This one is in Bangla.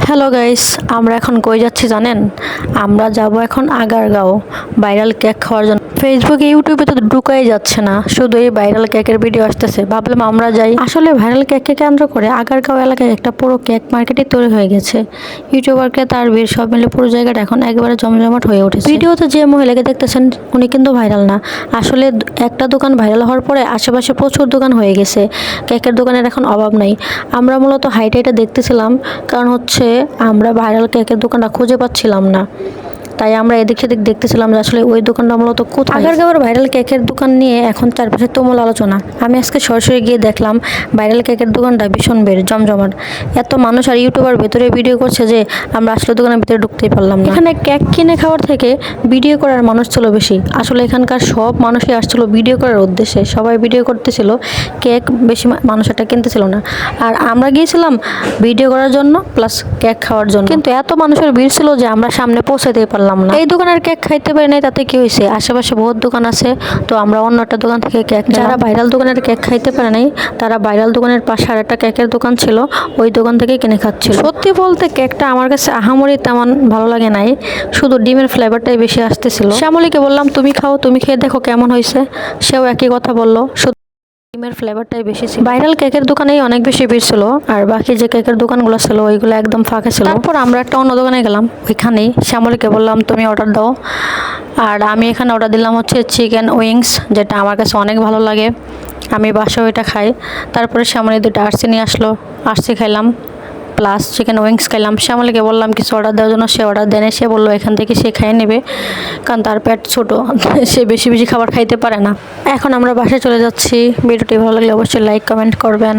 হ্যালো গাইস, আমরা এখন কই যাচ্ছি জানেন? আমরা যাব এখন আগারগাঁও ভাইরাল কেক খাওয়ার জন্য। ফেসবুকে ইউটিউবে তো ঢুকাই যাচ্ছে না, শুধু এই ভাইরাল কেকের ভিডিও আসতেছে। ভাবলাম আমরা যাই। আসলে ভাইরাল কেককে কেন্দ্র করে আগারগাঁও এলাকায় একটা পুরো কেক মার্কেটই তৈরি হয়ে গেছে। ইউটিউবার ক্রেতার ভিড় সব মিলে পুরো জায়গাটা এখন একেবারে জমজমাট হয়ে উঠেছে। ভিডিওতে যে মহিলাকে দেখতেছেন উনি কিন্তু ভাইরাল না। আসলে একটা দোকান ভাইরাল হওয়ার পরে আশেপাশে প্রচুর দোকান হয়ে গেছে। কেকের দোকানের এখন অভাব নাই। আমরা মূলত হাইটাইটা দেখতেছিলাম, কারণ হচ্ছে আমরা ভাইরাল কেকের দোকানটা খুঁজে পাচ্ছিলাম না। তাই আমরা এদিক সেদিক দেখতেছিলাম যে আসলে ওই দোকানটা মূলত কোথায়। আগারগাঁওয়ের ভাইরাল কেকের দোকান নিয়ে এখন চারপাশে তুমুল আলোচনা। আমি আজকে সরাসরি গিয়ে দেখলাম ভাইরাল কেকের দোকানটা ভীষণ বের জমজমাট। এত মানুষ আর ইউটিউবার ভেতরে ভিডিও করছে যে আমরা আসলে দোকানের ভিতরে ঢুকতেই পারলাম না। এখানে কেক কিনে খাওয়ার থেকে ভিডিও করার মানুষ ছিল বেশি। আসলে এখানকার সব মানুষই আসছিল ভিডিও করার উদ্দেশ্যে, সবাই ভিডিও করতেছিল, কেক বেশি মানুষ এটা কিনতেছিল না। আর আমরা গিয়েছিলাম ভিডিও করার জন্য প্লাস কেক খাওয়ার জন্য, কিন্তু এত মানুষের ভিড় ছিল যে আমরা সামনে পৌঁছাতেই পারলাম না। এই দোকানের কেক খাইতে পারি নাই, তাতে কি হয়েছে? আশেপাশে বহুত দোকান আছে, তো আমরা অন্য একটা দোকান থেকে কেক। যারা ভাইরাল দোকানের কেক খাইতে পারে নাই তারা ভাইরাল দোকানের পাশে আর একটা কেকের দোকান ছিল, ওই দোকান থেকে কিনে খাচ্ছিল। সত্যি বলতে কেকটা আমার কাছে আহামরি তেমন ভালো লাগে নাই, শুধু ডিমের ফ্লেভারটাই বেশি আসতেছিল। শ্যামলীকে বললাম তুমি খাও, তুমি খেয়ে দেখো কেমন হয়েছে। সেও একই কথা বললো, ডিমের ফ্লেভারটাই বেশি ছিল। ভাইরাল কেকের দোকানেই অনেক বেশি ভিড় ছিল, আর বাকি যে কেকের দোকানগুলো ছিল ওইগুলো একদম ফাঁকা ছিল। তারপর আমরা একটা অন্য দোকানে গেলাম, ওইখানেই শ্যামলীকে বললাম তুমি অর্ডার দাও। আর আমি এখানে অর্ডার দিলাম হচ্ছে চিকেন উইংস, যেটা আমার কাছে অনেক ভালো লাগে, আমি বাসায় ওইটা খাই। তারপরে শ্যামলী দুটো আরসি নিয়ে আসলো, আরসি খাইলাম প্লাস চিকেন উইংস খাইলাম। শ্যামলীকে বললাম কিছু অর্ডার দেওয়ার জন্য, সে অর্ডার দেয়। সে বললো এখান থেকে সে খেয়ে নেবে, কারণ তার পেট ছোট, সে বেশি বেশি খাবার খাইতে পারে না। এখন আমরা বাসায় চলে যাচ্ছি। ভিডিওটি ভালো লাগলে অবশ্যই লাইক কমেন্ট করবেন।